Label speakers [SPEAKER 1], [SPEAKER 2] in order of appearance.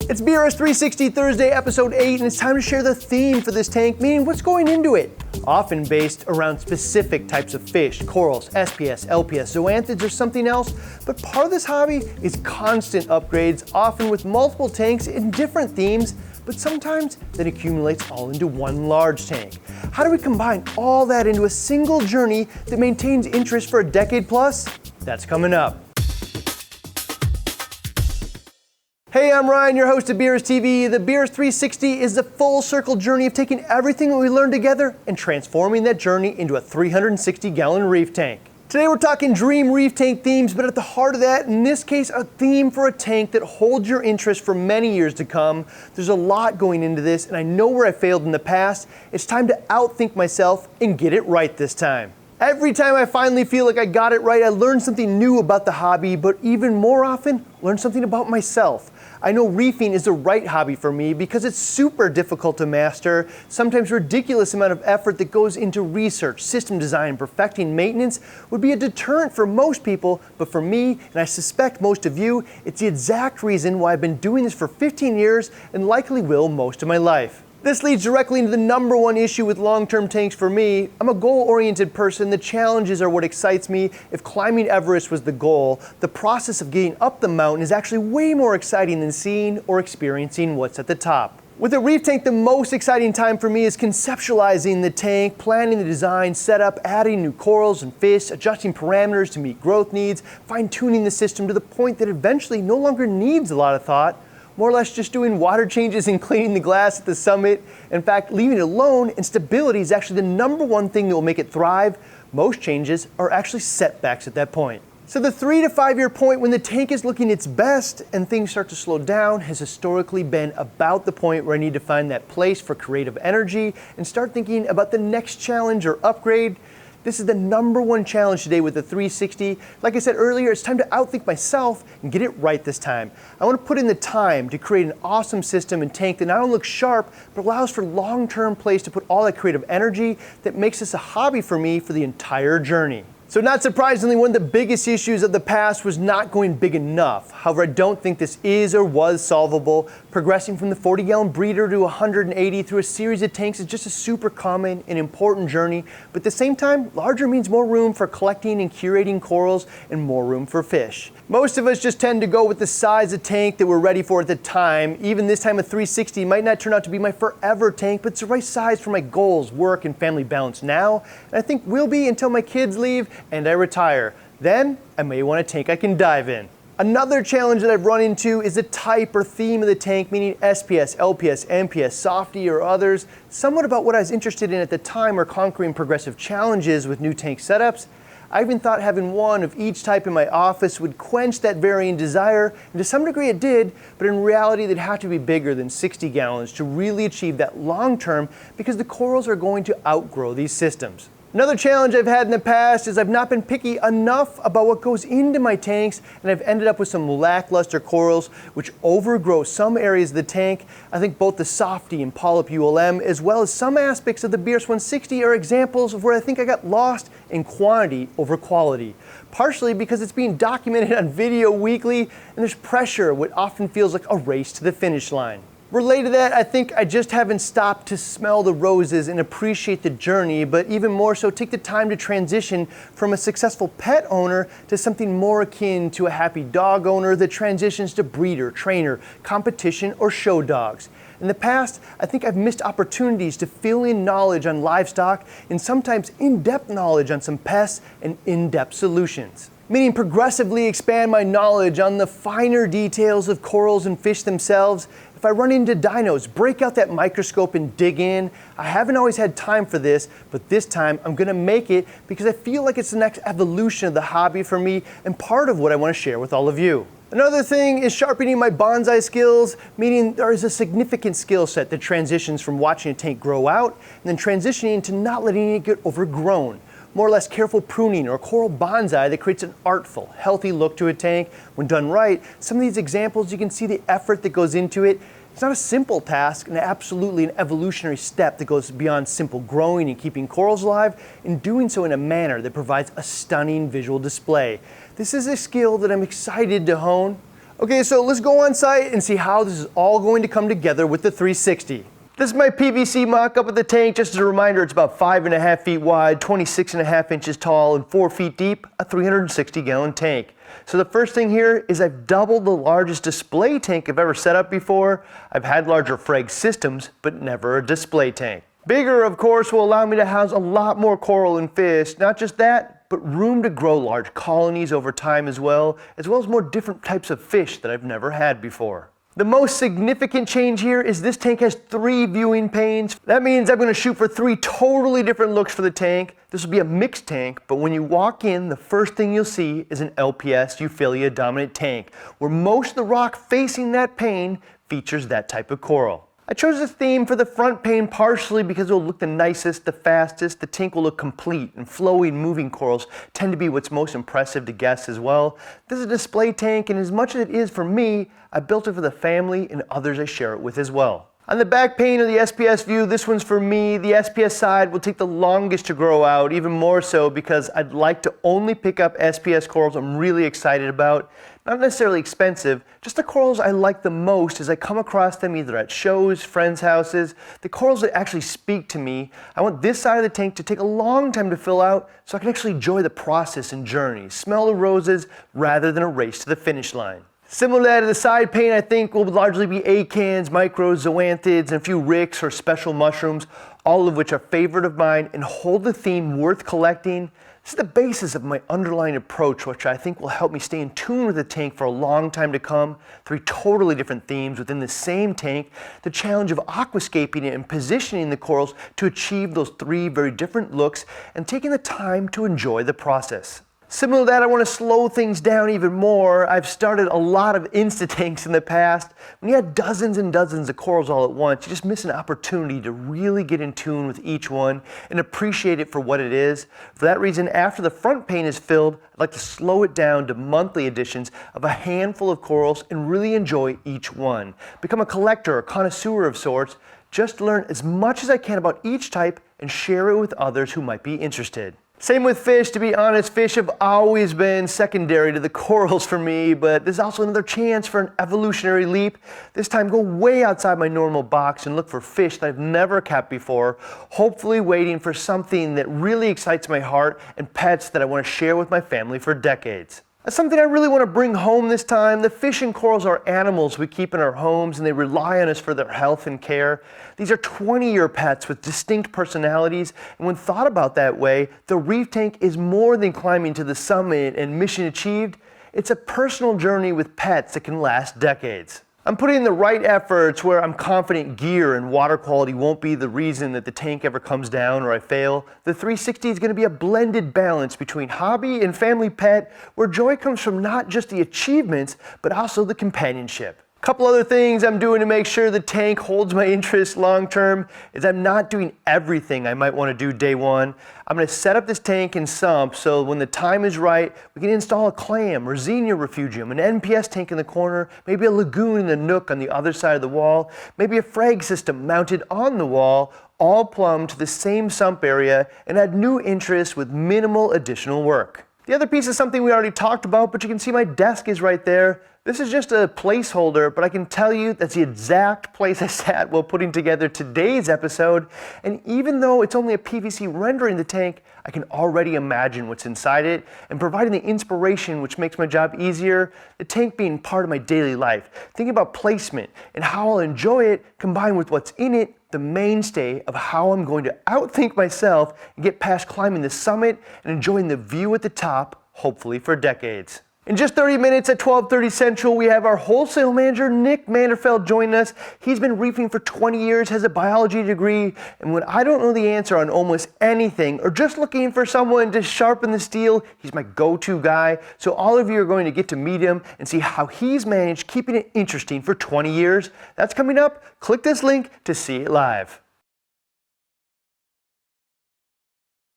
[SPEAKER 1] It's BRS360 Thursday, episode 8, and it's time to share the theme for this tank, meaning what's going into it. Often based around specific types of fish, corals, SPS, LPS, zoanthids, or something else, but part of this hobby is constant upgrades, often with multiple tanks in different themes, but sometimes that accumulates all into one large tank. How do we combine all that into a single journey that maintains interest for a decade plus? That's coming up. Hey, I'm Ryan, your host of BRStv. The BRS360 is the full circle journey of taking everything that we learned together and transforming that journey into a 360-gallon reef tank. Today we're talking dream reef tank themes, but at the heart of that, in this case, a theme for a tank that holds your interest for many years to come. There's a lot going into this, and I know where I failed in the past. It's time to outthink myself and get it right this time. Every time I finally feel like I got it right, I learn something new about the hobby, but even more often, learn something about myself. I know reefing is the right hobby for me because it's super difficult to master, sometimes ridiculous amount of effort that goes into research, system design, perfecting maintenance would be a deterrent for most people, but for me, and I suspect most of you, it's the exact reason why I've been doing this for 15 years and likely will most of my life. This leads directly into the number one issue with long-term tanks for me. I'm a goal-oriented person. The challenges are what excites me. If climbing Everest was the goal, the process of getting up the mountain is actually way more exciting than seeing or experiencing what's at the top. With a reef tank, the most exciting time for me is conceptualizing the tank, planning the design, setup, adding new corals and fish, adjusting parameters to meet growth needs, fine-tuning the system to the point that eventually no longer needs a lot of thought. More or less just doing water changes and cleaning the glass at the summit. In fact, leaving it alone and stability is actually the number one thing that will make it thrive. Most changes are actually setbacks at that point. So the 3 to 5 year point when the tank is looking its best and things start to slow down has historically been about the point where I need to find that place for creative energy and start thinking about the next challenge or upgrade. This is the number one challenge today with the 360. Like I said earlier, it's time to outthink myself and get it right this time. I want to put in the time to create an awesome system and tank that not only looks sharp, but allows for long-term place to put all that creative energy that makes this a hobby for me for the entire journey. So not surprisingly, one of the biggest issues of the past was not going big enough. However, I don't think this is or was solvable. Progressing from the 40-gallon breeder to 180 through a series of tanks is just a super common and important journey. But at the same time, larger means more room for collecting and curating corals and more room for fish. Most of us just tend to go with the size of tank that we're ready for at the time. Even this time, a 360 might not turn out to be my forever tank, but it's the right size for my goals, work, and family balance now. And I think will be until my kids leave and I retire. Then I may want a tank I can dive in. Another challenge that I've run into is the type or theme of the tank, meaning SPS, LPS, MPS, softy, or others. Somewhat about what I was interested in at the time are conquering progressive challenges with new tank setups. I even thought having one of each type in my office would quench that varying desire, and to some degree it did, but in reality they'd have to be bigger than 60 gallons to really achieve that long term because the corals are going to outgrow these systems. Another challenge I've had in the past is I've not been picky enough about what goes into my tanks, and I've ended up with some lackluster corals which overgrow some areas of the tank. I think both the softy and polyp ULM as well as some aspects of the BRS160 are examples of where I think I got lost in quantity over quality. Partially because it's being documented on video weekly and there's pressure, what often feels like a race to the finish line. Related to that, I think I just haven't stopped to smell the roses and appreciate the journey, but even more so take the time to transition from a successful pet owner to something more akin to a happy dog owner that transitions to breeder, trainer, competition, or show dogs. In the past, I think I've missed opportunities to fill in knowledge on livestock and sometimes in-depth knowledge on some pests and in-depth solutions. Meaning progressively expand my knowledge on the finer details of corals and fish themselves. If I run into dinos, break out that microscope and dig in. I haven't always had time for this, but this time I'm gonna make it because I feel like it's the next evolution of the hobby for me and part of what I want to share with all of you. Another thing is sharpening my bonsai skills, meaning there is a significant skill set that transitions from watching a tank grow out and then transitioning to not letting it get overgrown. More or less careful pruning or coral bonsai that creates an artful, healthy look to a tank. When done right, some of these examples you can see the effort that goes into it. It's not a simple task and absolutely an evolutionary step that goes beyond simple growing and keeping corals alive and doing so in a manner that provides a stunning visual display. This is a skill that I'm excited to hone. Okay, so let's go on site and see how this is all going to come together with the 360. This is my PVC mock-up of the tank. Just as a reminder, it's about 5.5 feet wide, 26.5 inches tall, and 4 feet deep, a 360-gallon tank. So the first thing here is I've doubled the largest display tank I've ever set up before. I've had larger frag systems, but never a display tank. Bigger, of course, will allow me to house a lot more coral and fish. Not just that, but room to grow large colonies over time as well as more different types of fish that I've never had before. The most significant change here is this tank has 3 viewing panes. That means I'm going to shoot for 3 totally different looks for the tank. This will be a mixed tank, but when you walk in, the first thing you'll see is an LPS Euphyllia dominant tank, where most of the rock facing that pane features that type of coral. I chose this theme for the front pane partially because it will look the nicest, the fastest, the tank will look complete, and flowing, moving corals tend to be what's most impressive to guests as well. This is a display tank, and as much as it is for me, I built it for the family and others I share it with as well. On the back pane of the SPS view, this one's for me. The SPS side will take the longest to grow out, even more so because I'd like to only pick up SPS corals I'm really excited about. Not necessarily expensive, just the corals I like the most as I come across them either at shows, friends' houses, the corals that actually speak to me. I want this side of the tank to take a long time to fill out so I can actually enjoy the process and journey, smell the roses rather than a race to the finish line. Similar to that of the side pane, I think will largely be acans, micros, zoanthids, and a few ricks or special mushrooms, all of which are favorite of mine and hold the theme worth collecting. This is the basis of my underlying approach, which I think will help me stay in tune with the tank for a long time to come. 3 totally different themes within the same tank, the challenge of aquascaping it and positioning the corals to achieve those 3 very different looks and taking the time to enjoy the process. Similar to that, I want to slow things down even more. I've started a lot of Insta-tanks in the past. When you have dozens and dozens of corals all at once, you just miss an opportunity to really get in tune with each one and appreciate it for what it is. For that reason, after the front pane is filled, I'd like to slow it down to monthly editions of a handful of corals and really enjoy each one. Become a collector or connoisseur of sorts, just learn as much as I can about each type and share it with others who might be interested. Same with fish. To be honest, fish have always been secondary to the corals for me, but there's also another chance for an evolutionary leap. This time go way outside my normal box and look for fish that I've never kept before, hopefully waiting for something that really excites my heart and pets that I want to share with my family for decades. That's something I really want to bring home this time. The fish and corals are animals we keep in our homes and they rely on us for their health and care. These are 20-year pets with distinct personalities, and when thought about that way, the reef tank is more than climbing to the summit and mission achieved. It's a personal journey with pets that can last decades. I'm putting in the right efforts where I'm confident gear and water quality won't be the reason that the tank ever comes down or I fail. The 360 is going to be a blended balance between hobby and family pet, where joy comes from not just the achievements, but also the companionship. A couple other things I'm doing to make sure the tank holds my interest long term is I'm not doing everything I might want to do day one. I'm going to set up this tank in sump so when the time is right, we can install a clam or xenia refugium, an NPS tank in the corner, maybe a lagoon in the nook on the other side of the wall, maybe a frag system mounted on the wall, all plumbed to the same sump area and add new interest with minimal additional work. The other piece is something we already talked about, but you can see my desk is right there. This is just a placeholder, but I can tell you that's the exact place I sat while putting together today's episode. And even though it's only a PVC rendering the tank, I can already imagine what's inside it and providing the inspiration which makes my job easier, the tank being part of my daily life. Thinking about placement and how I'll enjoy it combined with what's in it, the mainstay of how I'm going to outthink myself and get past climbing the summit and enjoying the view at the top, hopefully for decades. In just 30 minutes at 12:30 Central, we have our wholesale manager, Nick Manderfeld, joining us. He's been reefing for 20 years, has a biology degree, and when I don't know the answer on almost anything, or just looking for someone to sharpen the steel, he's my go-to guy. So all of you are going to get to meet him and see how he's managed keeping it interesting for 20 years. That's coming up. Click this link to see it live.